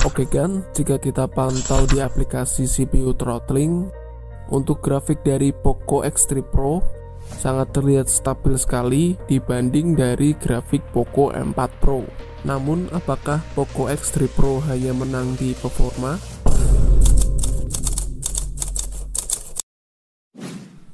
Oke kan, jika kita pantau di aplikasi CPU throttling, untuk grafik dari Poco X3 Pro sangat terlihat stabil sekali dibanding dari grafik Poco M4 Pro. Namun, apakah Poco X3 Pro hanya menang di performa?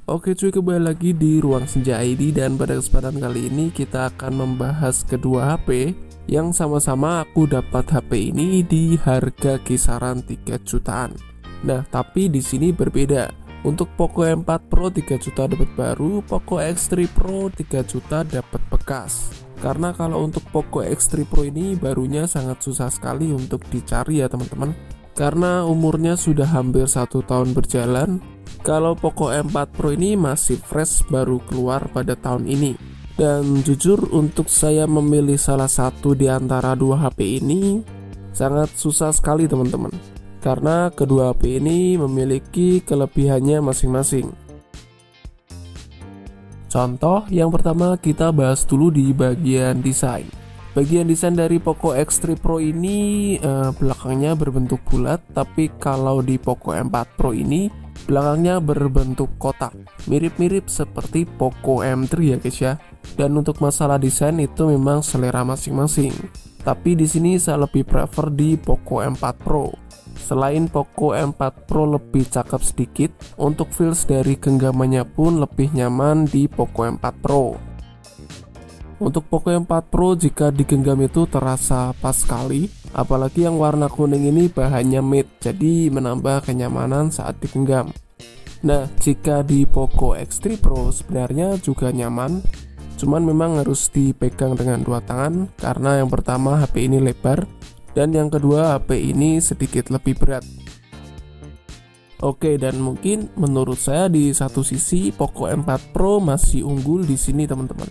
Oke cuy, kembali lagi di Ruang Senja ID, dan pada kesempatan kali ini kita akan membahas kedua HP yang sama-sama aku dapat HP ini di harga kisaran 3 jutaan. Nah, tapi di sini berbeda. Untuk Poco M4 Pro 3 juta dapat baru, Poco X3 Pro 3 juta dapat bekas. Karena kalau untuk Poco X3 Pro ini barunya sangat susah sekali untuk dicari ya teman-teman, karena umurnya sudah hampir 1 tahun berjalan. Kalau Poco M4 Pro ini masih fresh, baru keluar pada tahun ini. Dan jujur, untuk saya memilih salah satu di antara dua HP ini sangat susah sekali teman-teman, karena kedua HP ini memiliki kelebihannya masing-masing. Contoh yang pertama, kita bahas dulu di bagian desain. Bagian desain dari Poco X3 Pro ini belakangnya berbentuk bulat, tapi kalau di Poco M4 Pro ini belakangnya berbentuk kotak, mirip-mirip seperti Poco M3 ya guys ya. Dan untuk masalah desain itu memang selera masing-masing. Tapi di sini saya lebih prefer di Poco M4 Pro. Selain Poco M4 Pro lebih cakep sedikit, untuk feels dari genggamannya pun lebih nyaman di Poco M4 Pro. Untuk Poco M4 Pro jika digenggam itu terasa pas sekali, apalagi yang warna kuning ini bahannya matte, jadi menambah kenyamanan saat digenggam. Nah, jika di Poco X3 Pro sebenarnya juga nyaman, cuman memang harus dipegang dengan dua tangan, karena yang pertama HP ini lebar, dan yang kedua HP ini sedikit lebih berat. Oke, dan mungkin menurut saya di satu sisi Poco M4 Pro masih unggul di sini teman-teman.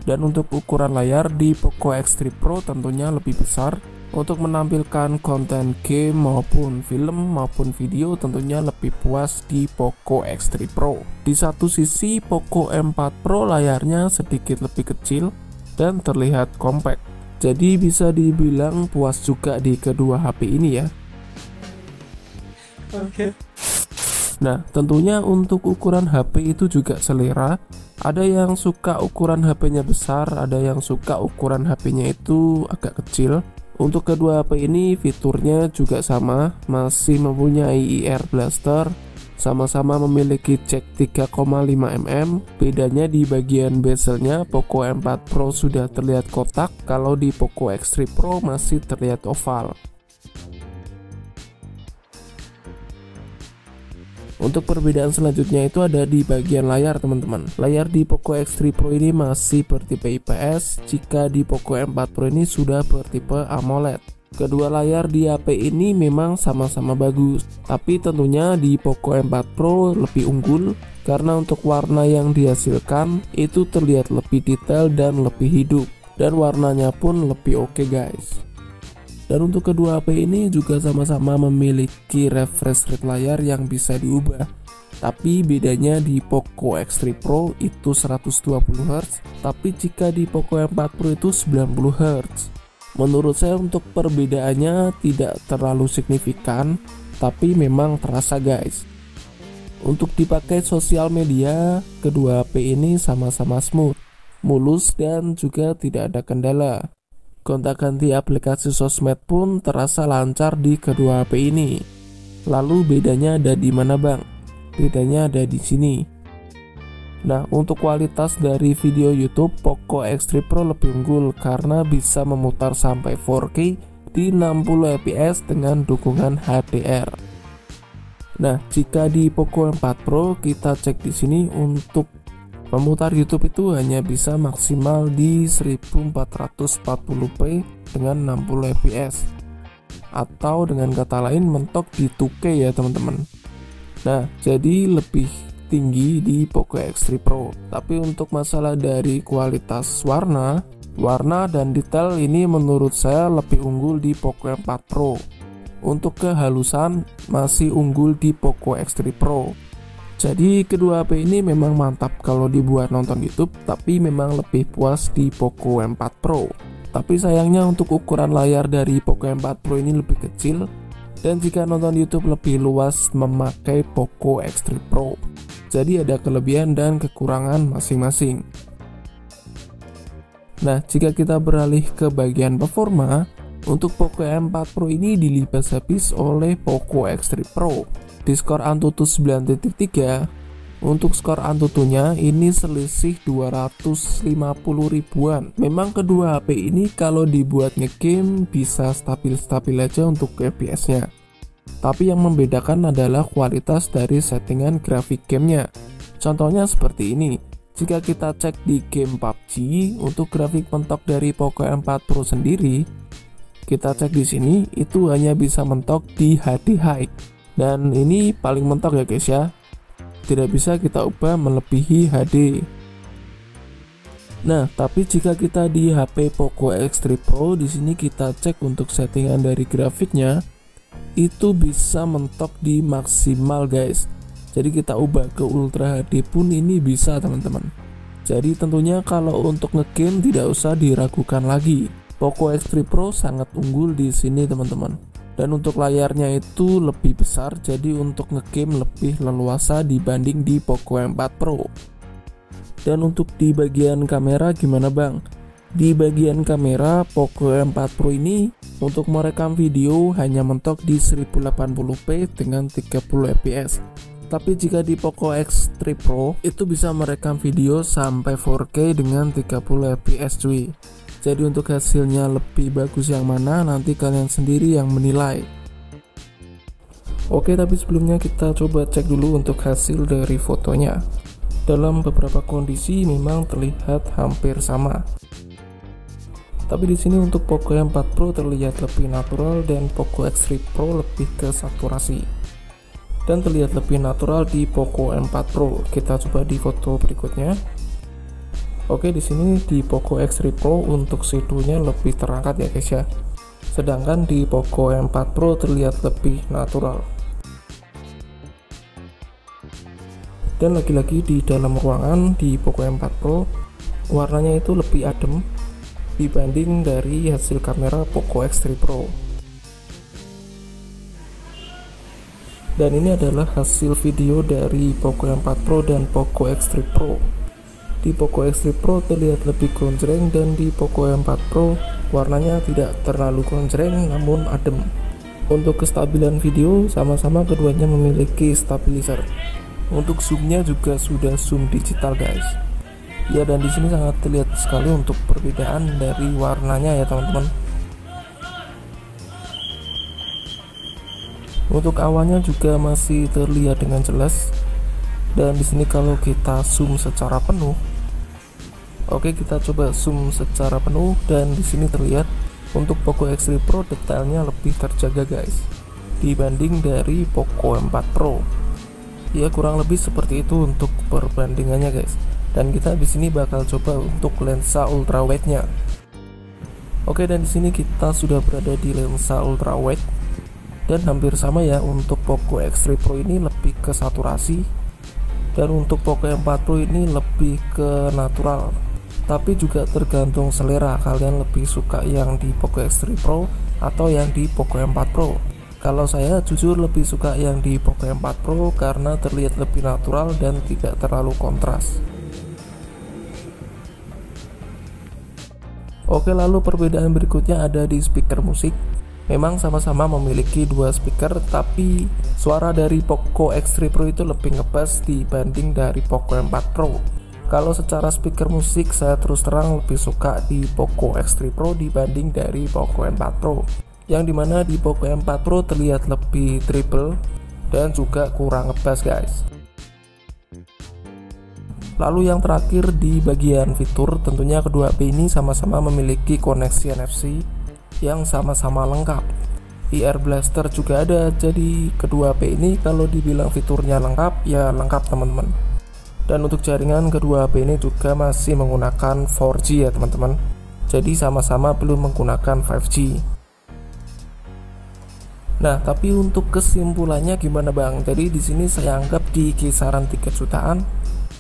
Dan untuk ukuran layar di Poco X3 Pro tentunya lebih besar. Untuk menampilkan konten game maupun film maupun video tentunya lebih puas di Poco X3 Pro. Di satu sisi Poco M4 Pro layarnya sedikit lebih kecil dan terlihat compact. Jadi bisa dibilang puas juga di kedua HP ini ya. Oke. Nah, tentunya untuk ukuran HP itu juga selera. Ada yang suka ukuran HP-nya besar, ada yang suka ukuran HP-nya itu agak kecil. Untuk kedua HP ini fiturnya juga sama, masih mempunyai IR blaster, sama-sama memiliki jack 3,5 mm. Bedanya di bagian bezelnya, Poco M4 Pro sudah terlihat kotak, kalau di Poco X3 Pro masih terlihat oval. Untuk perbedaan selanjutnya itu ada di bagian layar teman-teman. Layar di Poco X3 Pro ini masih bertipe IPS, jika di Poco M4 Pro ini sudah bertipe AMOLED. Kedua layar di HP ini memang sama-sama bagus, tapi tentunya di Poco M4 Pro lebih unggul, karena untuk warna yang dihasilkan itu terlihat lebih detail dan lebih hidup, dan warnanya pun lebih oke guys. Dan untuk kedua HP ini juga sama-sama memiliki refresh rate layar yang bisa diubah. Tapi bedanya di Poco X3 Pro itu 120Hz, tapi jika di Poco M4 Pro itu 90Hz. Menurut saya untuk perbedaannya tidak terlalu signifikan, tapi memang terasa guys. Untuk dipakai sosial media, kedua HP ini sama-sama smooth, mulus, dan juga tidak ada kendala. Gonta-ganti aplikasi sosmed pun terasa lancar di kedua HP ini. Lalu bedanya ada di mana bang? Bedanya ada di sini. Nah, untuk kualitas dari video YouTube, Poco X3 Pro lebih unggul karena bisa memutar sampai 4K di 60 fps dengan dukungan HDR. Nah, jika di Poco M4 Pro kita cek di sini, untuk memutar YouTube itu hanya bisa maksimal di 1440p dengan 60 fps, atau dengan kata lain mentok di 2K ya teman-teman. Nah, jadi lebih tinggi di Poco X3 Pro. Tapi untuk masalah dari kualitas warna dan detail ini menurut saya lebih unggul di Poco M4 Pro. Untuk kehalusan masih unggul di Poco X3 Pro. Jadi kedua HP ini memang mantap kalau dibuat nonton YouTube, tapi memang lebih puas di Poco M4 Pro. Tapi sayangnya untuk ukuran layar dari Poco M4 Pro ini lebih kecil, dan jika nonton YouTube lebih luas memakai Poco X3 Pro. Jadi ada kelebihan dan kekurangan masing-masing. Nah, jika kita beralih ke bagian performa, untuk Poco M4 Pro ini dilibas habis oleh Poco X3 Pro di skor Antutu 9.3. Untuk skor Antutunya ini selisih 250 ribuan. Memang kedua HP ini kalau dibuat ngegame bisa stabil-stabil aja untuk FPS-nya. Tapi yang membedakan adalah kualitas dari settingan grafik gamenya. Contohnya seperti ini. Jika kita cek di game PUBG, untuk grafik mentok dari Poco M4 Pro sendiri, kita cek di sini itu hanya bisa mentok di HD High. Dan ini paling mentok ya guys ya. Tidak bisa kita ubah melebihi HD. Nah, tapi jika kita di HP Poco X3 Pro, di sini kita cek untuk settingan dari grafiknya, itu bisa mentok di maksimal guys. Jadi kita ubah ke Ultra HD pun ini bisa teman-teman. Jadi tentunya kalau untuk ngegame tidak usah diragukan lagi. Poco X3 Pro sangat unggul di sini teman-teman. Dan untuk layarnya itu lebih besar, jadi untuk ngegame lebih leluasa dibanding di Poco M4 Pro. Dan untuk di bagian kamera gimana bang? Di bagian kamera Poco M4 Pro ini untuk merekam video hanya mentok di 1080p dengan 30 fps. Tapi jika di Poco X3 Pro itu bisa merekam video sampai 4K dengan 30 fps cuy. Jadi untuk hasilnya lebih bagus yang mana nanti kalian sendiri yang menilai. Oke, tapi sebelumnya kita coba cek dulu untuk hasil dari fotonya. Dalam beberapa kondisi memang terlihat hampir sama. Tapi di sini untuk Poco M4 Pro terlihat lebih natural dan Poco X3 Pro lebih ke saturasi. Dan terlihat lebih natural di Poco M4 Pro. Kita coba di foto berikutnya. Oke, di sini di Poco X3 Pro untuk shadownya lebih terangkat ya guys ya. Sedangkan di Poco M4 Pro terlihat lebih natural. Dan lagi-lagi di dalam ruangan di Poco M4 Pro warnanya itu lebih adem dibanding dari hasil kamera Poco X3 Pro. Dan ini adalah hasil video dari Poco M4 Pro dan Poco X3 Pro. Di Poco X3 Pro terlihat lebih gonjreng dan di Poco M4 Pro warnanya tidak terlalu gonjreng namun adem. Untuk kestabilan video sama-sama keduanya memiliki stabilizer. Untuk zoomnya juga sudah zoom digital guys. Ya, dan di sini sangat terlihat sekali untuk perbedaan dari warnanya ya teman-teman. Untuk awannya juga masih terlihat dengan jelas. Dan di sini kalau kita zoom secara penuh, oke, kita coba zoom secara penuh dan di sini terlihat untuk Poco X3 Pro detailnya lebih terjaga guys dibanding dari Poco M4 Pro. Ya, kurang lebih seperti itu untuk perbandingannya guys. Dan kita di sini bakal coba untuk lensa ultra wide-nya. Oke, dan di sini kita sudah berada di lensa ultra wide dan hampir sama ya. Untuk Poco X3 Pro ini lebih ke saturasi dan untuk Poco M4 Pro ini lebih ke natural. Tapi juga tergantung selera, kalian lebih suka yang di Poco X3 Pro atau yang di Poco M4 Pro. Kalau saya jujur lebih suka yang di Poco M4 Pro karena terlihat lebih natural dan tidak terlalu kontras. Oke, lalu perbedaan berikutnya ada di speaker musik. Memang sama-sama memiliki dua speaker, tapi suara dari Poco X3 Pro itu lebih ngebass dibanding dari Poco M4 Pro. Kalau secara speaker musik saya terus terang lebih suka di Poco X3 Pro dibanding dari Poco M4 Pro. Yang dimana di Poco M4 Pro terlihat lebih treble dan juga kurang ngebass guys. Lalu yang terakhir di bagian fitur, tentunya kedua HP ini sama-sama memiliki koneksi NFC yang sama-sama lengkap. IR Blaster juga ada, jadi kedua HP ini kalau dibilang fiturnya lengkap, ya lengkap teman-teman. Dan untuk jaringan kedua HP ini juga masih menggunakan 4G ya teman-teman. Jadi sama-sama belum menggunakan 5G. Nah, tapi untuk kesimpulannya gimana bang? Jadi di sini saya anggap di kisaran 3 jutaan.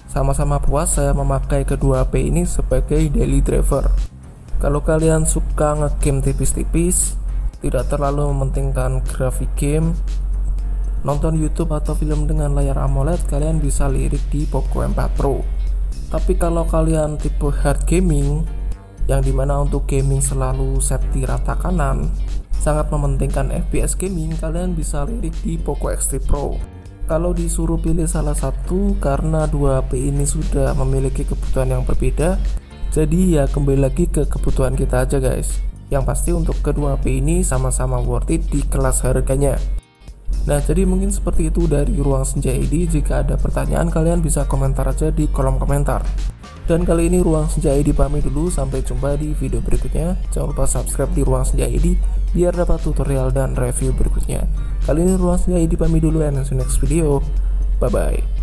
Sama-sama puas saya memakai kedua HP ini sebagai daily driver. Kalau kalian suka ngegame tipis-tipis, tidak terlalu mementingkan grafik game, nonton YouTube atau film dengan layar AMOLED, kalian bisa lirik di Poco M4 Pro. Tapi kalau kalian tipe hard gaming, yang dimana untuk gaming selalu set di rata kanan, sangat mementingkan FPS gaming, kalian bisa lirik di Poco X3 Pro. Kalau disuruh pilih salah satu, karena dua HP ini sudah memiliki kebutuhan yang berbeda, jadi ya kembali lagi ke kebutuhan kita aja guys. Yang pasti untuk kedua HP ini sama-sama worth it di kelas harganya. Nah, jadi mungkin seperti itu dari Ruang Senja ID. Jika ada pertanyaan, kalian bisa komentar aja di kolom komentar. Dan kali ini Ruang Senja ID pamit dulu, sampai jumpa di video berikutnya. Jangan lupa subscribe di Ruang Senja ID biar dapat tutorial dan review berikutnya. Kali ini Ruang Senja ID pamit dulu, and see you next video. Bye bye.